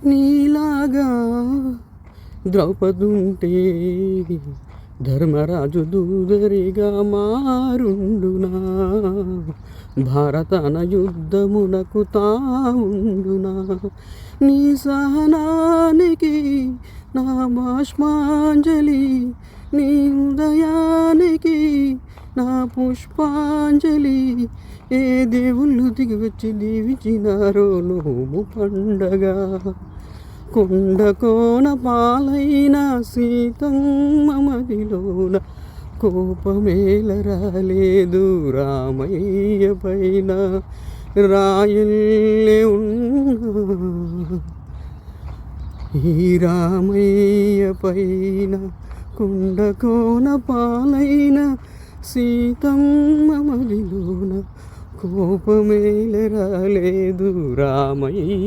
నీలాగా ద్రౌపదుంటే ధర్మరాజు దూదరిగా మారుండునా, భారతన యుద్ధమునకు తావుండునా. నీ సహనానికి నా బాష్పాంజలి, నీ ఉదయానికి నా పుష్పాంజలి. ఏ దేవుళ్ళు దిగి వచ్చి దీవించినారో నోము పండగ. కొండ కోన పాలైన సీతమ్మ మదిలోన కోపమేల రాలేదు రామయ్య పైన. రాయల్లే ఉన్నా ఈ రామయ్య పైన, కొండ కోన పాలైన సీతమ్మ మదిలోన కోపమేల రాలేదు రామయ్య.